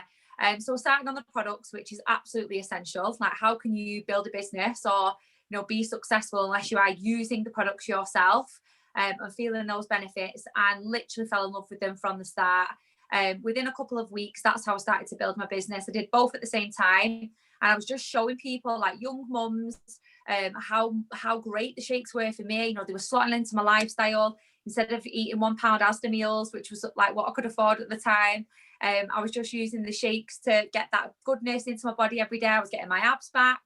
So starting on the products, which is absolutely essential. Like, how can you build a business or, you know, be successful unless you are using the products yourself and feeling those benefits, and literally fell in love with them from the start. Within a couple of weeks, that's how I started to build my business. I did both at the same time, and I was just showing people, like young mums, how great the shakes were for me. You know, they were slotting into my lifestyle. Instead of eating £1 Asda meals, which was like what I could afford at the time, I was just using the shakes to get that goodness into my body every day. I was getting my abs back.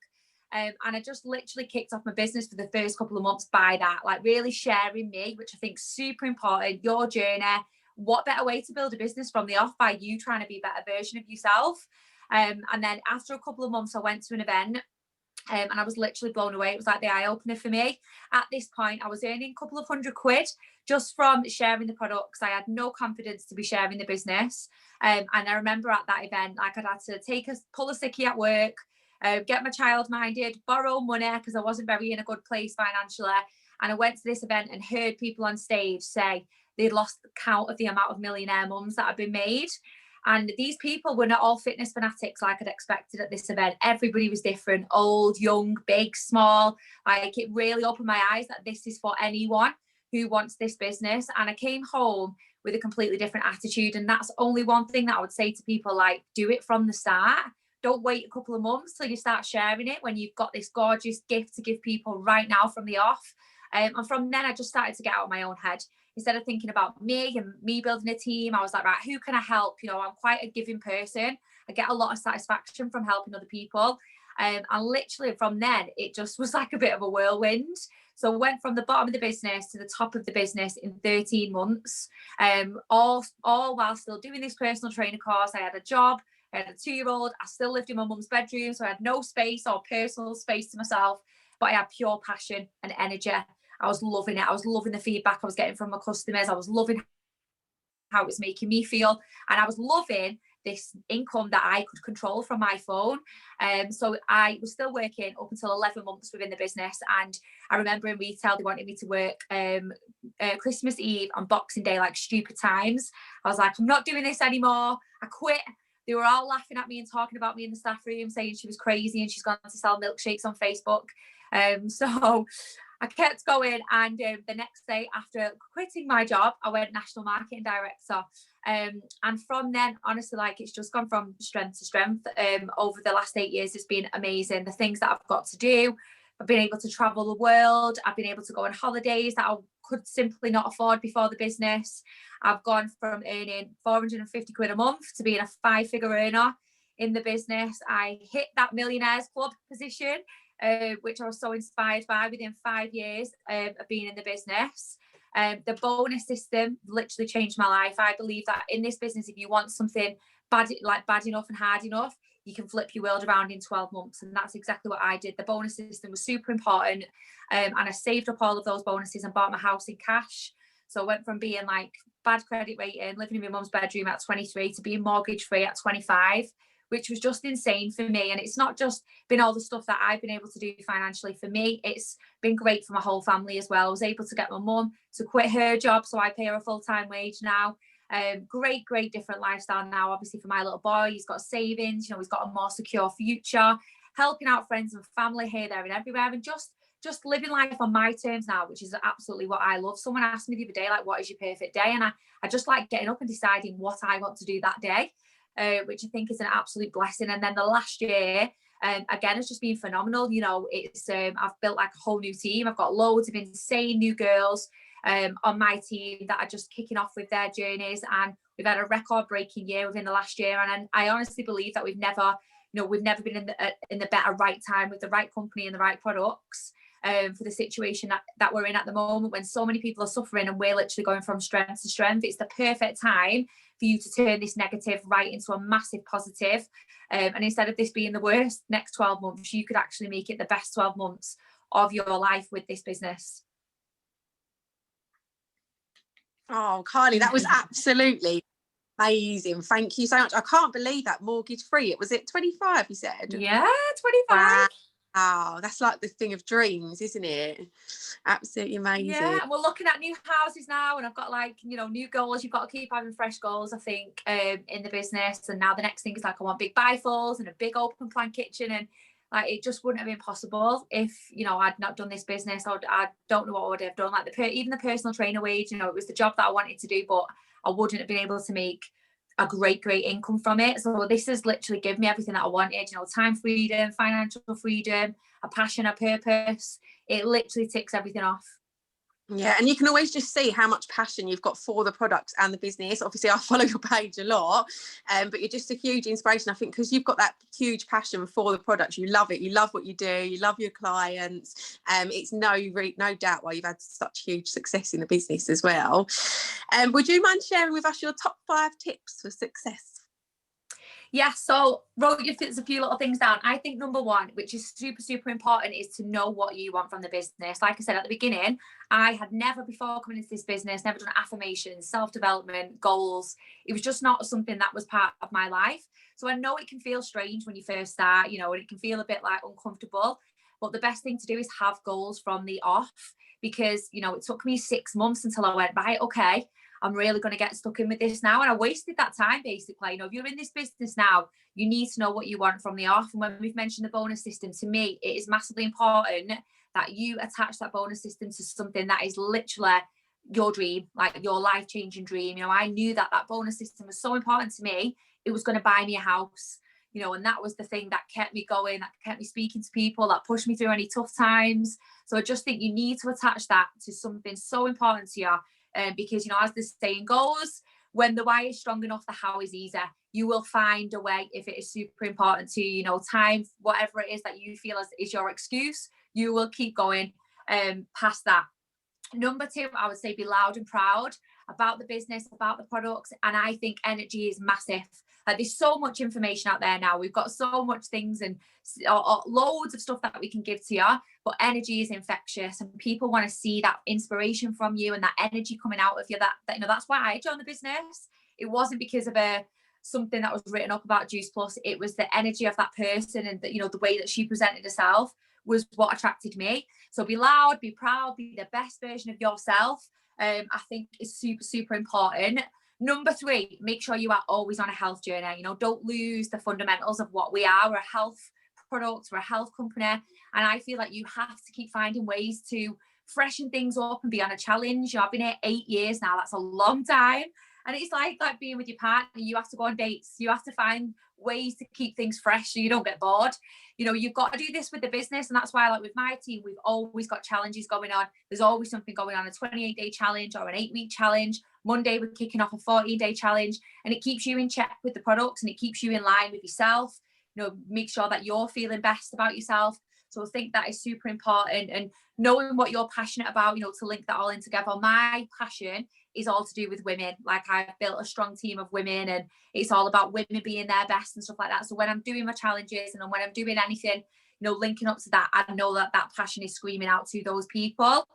And I just literally kicked off my business for the first couple of months by that, like really sharing me, which I think is super important, your journey. What better way to build a business from the off by you trying to be a better version of yourself? And then after a couple of months, I went to an event and I was literally blown away. It was like the eye opener for me. At this point, I was earning a couple of £100 just from sharing the products. I had no confidence to be sharing the business. And I remember at that event, like, I'd had to pull a sickie at work, get my child minded, borrow money because I wasn't very in a good place financially. And I went to this event and heard people on stage say they'd lost count of the amount of millionaire mums that had been made. And these people were not all fitness fanatics like I'd expected at this event. Everybody was different, old, young, big, small. Like, it really opened my eyes that this is for anyone who wants this business. And I came home with a completely different attitude. And that's only one thing that I would say to people, like, do it from the start. Don't wait a couple of months till you start sharing it when you've got this gorgeous gift to give people right now from the off. And from then I just started to get out of my own head. Instead of thinking about me and me building a team, I was like, right, who can I help? You know, I'm quite a giving person. I get a lot of satisfaction from helping other people. And literally from then, it just was like a bit of a whirlwind. So I went from the bottom of the business to the top of the business in 13 months, all while still doing this personal trainer course. I had a job. I had a 2-year-old. I still lived in my mum's bedroom, so I had no space or personal space to myself, but I had pure passion and energy. I was loving it. I was loving the feedback I was getting from my customers. I was loving how it was making me feel. And I was loving this income that I could control from my phone. So I was still working up until 11 months within the business. And I remember in retail, they wanted me to work Christmas Eve and Boxing Day, like stupid times. I was like, I'm not doing this anymore. I quit. They were all laughing at me and talking about me in the staff room, saying she was crazy and she's gone to sell milkshakes on Facebook. So I kept going, and the next day after quitting my job, I went national marketing director. And from then, honestly, like, it's just gone from strength to strength. Over the last 8 years, it's been amazing. The things that I've got to do, I've been able to travel the world. I've been able to go on holidays that I could simply not afford before the business. I've gone from earning £450 a month to being a 5-figure earner in the business. I hit that Millionaires Club position, which I was so inspired by within 5 years of being in the business. The bonus system literally changed my life. I believe that in this business, if you want something bad enough and hard enough, you can flip your world around in 12 months. And that's exactly what I did. The bonus system was super important. And I saved up all of those bonuses and bought my house in cash. So I went from being like bad credit rating, living in my mum's bedroom at 23 to being mortgage free at 25, which was just insane for me. And it's not just been all the stuff that I've been able to do financially for me. It's been great for my whole family as well. I was able to get my mum to quit her job, so I pay her a full-time wage now. Great different lifestyle now. Obviously for my little boy, he's got savings, you know, he's got a more secure future, helping out friends and family here, there and everywhere, and just living life on my terms now, which is absolutely what I love. Someone asked me the other day, like, what is your perfect day? And I just like getting up and deciding what I want to do that day, which I think is an absolute blessing. And then the last year, Again, it's just been phenomenal. You know, it's I've built like a whole new team. I've got loads of insane new girls on my team that are just kicking off with their journeys, and we've had a record-breaking year within the last year. And I honestly believe that we've never been in the better right time with the right company and the right products for the situation that we're in at the moment, when so many people are suffering and we're literally going from strength to strength. It's the perfect time for you to turn this negative right into a massive positive. And instead of this being the worst next 12 months, you could actually make it the best 12 months of your life with this business. Oh, Carly, that was absolutely amazing. Thank you so much. I can't believe that mortgage free. Was it 25, you said? Yeah, 25. Wow, that's like the thing of dreams, isn't it? Absolutely amazing. Yeah, and we're looking at new houses now, and I've got like, you know, new goals. You've got to keep having fresh goals, I think, in the business. And now the next thing is like, I want big bifalls and a big open plan kitchen, and like it just wouldn't have been possible if, you know, I'd not done this business. I don't know what I would have done. Like even the personal trainer wage, you know, it was the job that I wanted to do, but I wouldn't have been able to make a great income from it. So this has literally given me everything that I wanted, you know, time freedom, financial freedom, a passion, a purpose. It literally ticks everything off. Yeah, and you can always just see how much passion you've got for the products and the business. Obviously, I follow your page a lot, but you're just a huge inspiration, I think, because you've got that huge passion for the products. You love it. You love what you do. You love your clients. It's no doubt why you've had such huge success in the business as well. Would you mind sharing with us your top 5 tips for success? Yeah, so wrote a few little things down. I think number 1, which is super, super important, is to know what you want from the business. Like I said at the beginning, I had never before coming into this business, never done affirmations, self-development, goals. It was just not something that was part of my life. So I know it can feel strange when you first start, you know, and it can feel a bit like uncomfortable. But the best thing to do is have goals from the off, because, you know, it took me 6 months until I went, right, okay, I'm really going to get stuck in with this now. And I wasted that time, basically. You know, if you're in this business now, you need to know what you want from the off. And when we've mentioned the bonus system, to me, it is massively important that you attach that bonus system to something that is literally your dream, like your life-changing dream. You know, I knew that bonus system was so important to me. It was going to buy me a house, you know, and that was the thing that kept me going, that kept me speaking to people, that pushed me through any tough times. So I just think you need to attach that to something so important to you. Because, you know, as the saying goes, when the why is strong enough, the how is easier. You will find a way if it is super important to you, you know, time, whatever it is that you feel is your excuse, you will keep going past that. Number 2, I would say be loud and proud about the business, about the products. And I think energy is massive. Like there's so much information out there now. We've got so much things and loads of stuff that we can give to you, but energy is infectious and people want to see that inspiration from you and that energy coming out of you. That you know, that's why I joined the business. It wasn't because of something that was written up about Juice Plus. It was the energy of that person and the, you know, the way that she presented herself was what attracted me. So be loud, be proud, be the best version of yourself. I think is super, super important. Number 3, make sure you are always on a health journey. You know, don't lose the fundamentals of what we are. We're a health product, we're a health company. And I feel like you have to keep finding ways to freshen things up and be on a challenge. You know, I've been here 8 years now. That's a long time. And it's like being with your partner. You have to go on dates. You have to find ways to keep things fresh so you don't get bored. You know, you've got to do this with the business. And that's why, like with my team, we've always got challenges going on. There's always something going on, a 28-day challenge or an 8-week challenge. Monday, we're kicking off a 14-day challenge. And it keeps you in check with the products and it keeps you in line with yourself. You know, make sure that you're feeling best about yourself. So I think that is super important. And knowing what you're passionate about, you know, to link that all in together. My passion is all to do with women. Like I've built a strong team of women and it's all about women being their best and stuff like that. So when I'm doing my challenges and when I'm doing anything, you know, linking up to that, I know that that passion is screaming out to those people.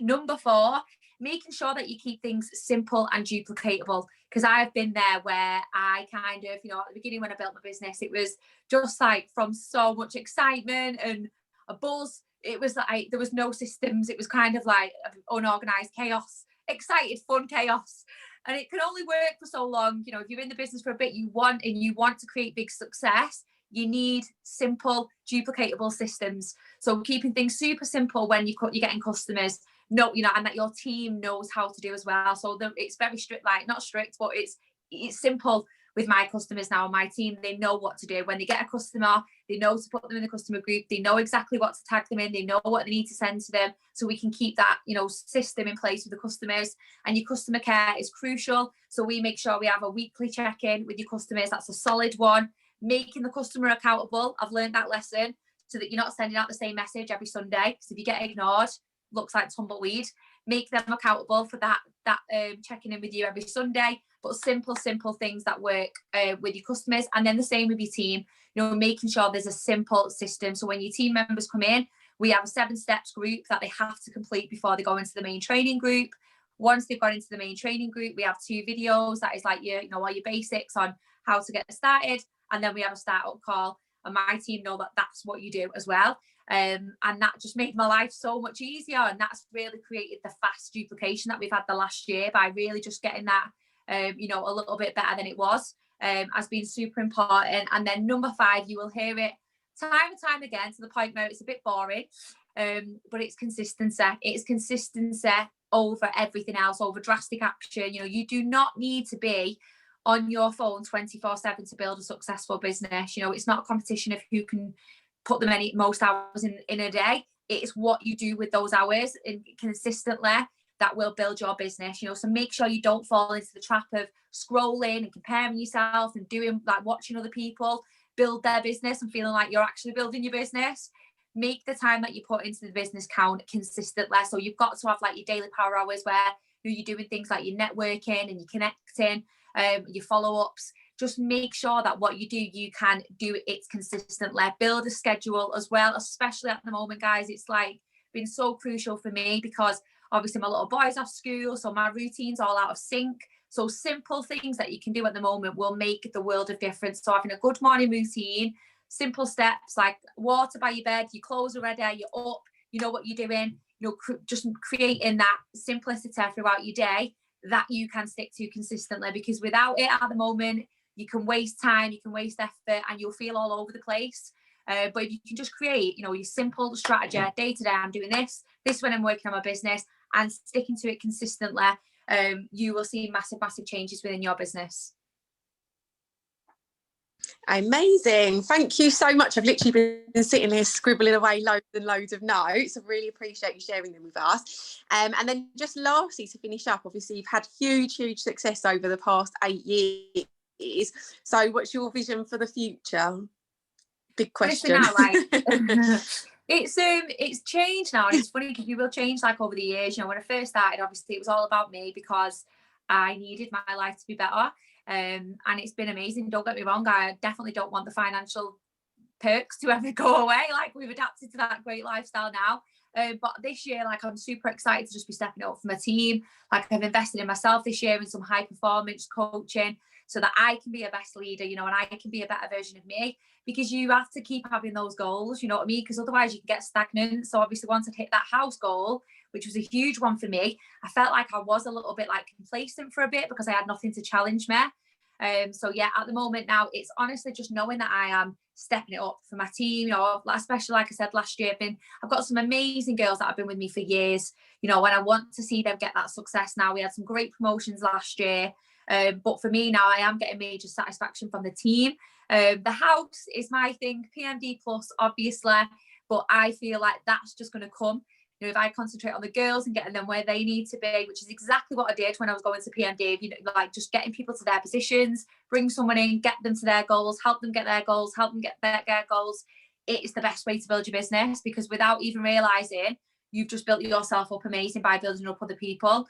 Number 4, making sure that you keep things simple and duplicatable. Because I've been there where I kind of, you know, at the beginning when I built my business, it was just like from so much excitement and a buzz. It was like there was no systems. It was kind of like unorganized chaos, excited, fun chaos. And it can only work for so long. You know, if you're in the business for a bit, you want to create big success, you need simple, duplicatable systems. So keeping things super simple when you're getting customers, no, you know, and that your team knows how to do as well. So it's very strict, like not strict, but it's simple with my customers now, my team. They know what to do when they get a customer. They know to put them in the customer group. They know exactly what to tag them in. They know what they need to send to them, so we can keep that, you know, system in place with the customers. And your customer care is crucial, so we make sure we have a weekly check-in with your customers. That's a solid one. Making the customer accountable. I've learned that lesson, so that you're not sending out the same message every Sunday, because if you get ignored, looks like tumbleweed. Make them accountable for that checking in with you every Sunday, but simple things that work with your customers. And then the same with your team, you know, making sure there's a simple system. So when your team members come in, we have a 7 steps group that they have to complete before they go into the main training group. Once they've got into the main training group, we have 2 videos that is like your, you know, all your basics on how to get started, and then we have a startup call, and my team know that that's what you do as well. And that just made my life so much easier, and that's really created the fast duplication that we've had the last year, by really just getting that you know, a little bit better than it was, has been super important. And then number 5, you will hear it time and time again, to the point where it's a bit boring, but it's consistency. It's consistency over everything else, over drastic action. You know, you do not need to be on your phone 24/7 to build a successful business. You know, it's not a competition of who can put the most hours in a day. It's what you do with those hours and consistently that will build your business. You know, so make sure you don't fall into the trap of scrolling and comparing yourself and doing, like, watching other people build their business and feeling like you're actually building your business. Make the time that you put into the business count consistently. So you've got to have like your daily power hours where, you know, you're doing things like your networking and you're connecting, your follow-ups. Just make sure that what you do, you can do it consistently. Build a schedule as well, especially at the moment, guys. It's like been so crucial for me, because obviously my little boy's off school, so my routine's all out of sync. So simple things that you can do at the moment will make the world of difference. So having a good morning routine, simple steps like water by your bed, your clothes are ready, you're up, you know what you're doing, you know, just creating that simplicity throughout your day that you can stick to consistently. Because without it at the moment, you can waste time, you can waste effort, and you'll feel all over the place. But if you can just create, you know, your simple strategy, day to day, I'm doing this when I'm working on my business, and sticking to it consistently, you will see massive changes within your business. Amazing. Thank you so much. I've literally been sitting here scribbling away loads and loads of notes. I really appreciate you sharing them with us. And then just lastly, to finish up, obviously you've had huge success over the past 8 years. So what's your vision for the future? Big question. Now, like, it's changed now, and it's funny because you will change like over the years. You know, when I first started, obviously it was all about me because I needed my life to be better. And it's been amazing. Don't get me wrong, I definitely don't want the financial perks to ever go away. Like, we've adapted to that great lifestyle now. But this year, like, I'm super excited to just be stepping up for my team. Like, I've invested in myself this year in some high performance coaching, so that I can be a best leader, you know, and I can be a better version of me. Because you have to keep having those goals, you know what I mean? Because otherwise you can get stagnant. So obviously once I'd hit that house goal, which was a huge one for me, I felt like I was a little bit like complacent for a bit because I had nothing to challenge me. So yeah, at the moment now, it's honestly just knowing that I am stepping it up for my team, you know, especially like I said last year, I've got some amazing girls that have been with me for years, you know, and I want to see them get that success now. We had some great promotions last year. But for me now, I am getting major satisfaction from the team. The house is my thing, PMD plus, obviously, but I feel like that's just going to come. You know, if I concentrate on the girls and getting them where they need to be, which is exactly what I did when I was going to PMD, you know, like just getting people to their positions, bring someone in, get them to their goals, help them get their goals, help them get their goals. It is the best way to build your business, because without even realising, you've just built yourself up amazing by building up other people.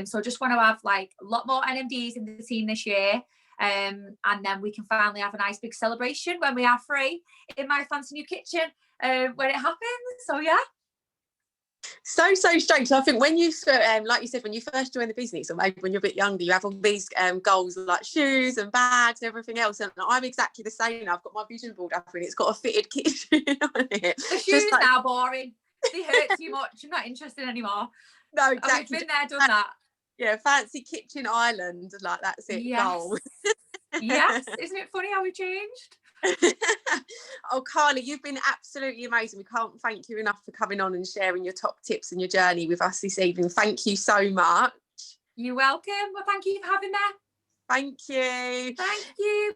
So I just want to have like a lot more NMDs in the team this year. And then we can finally have a nice big celebration when we are free in my fancy new kitchen when it happens. So yeah. So strange. I think when you like you said, when you first join the business, or maybe when you're a bit younger, you have all these goals like shoes and bags and everything else, and I'm exactly the same. I've got my vision board up and it's got a fitted kitchen on it. The shoes are now boring. They hurt too much. I'm not interested anymore. No, exactly. I've been there, done that. Yeah, fancy kitchen island, like that's it. Yes. Goal. Yes. Isn't it funny how we changed? Oh, Carly, you've been absolutely amazing. We can't thank you enough for coming on and sharing your top tips and your journey with us this evening. Thank you so much. You're welcome. Well, thank you for having me. Thank you. Thank you.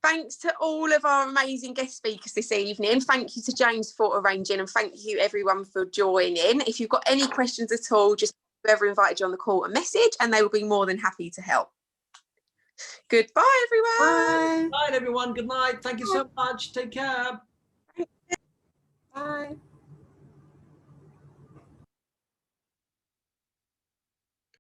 Thanks to all of our amazing guest speakers this evening. Thank you to James for arranging, and thank you everyone for joining. If you've got any questions at all, just whoever invited you on the call a message and they will be more than happy to help. Goodbye, everyone. Good night, everyone. Good night. Thank you so much. Take care. Bye.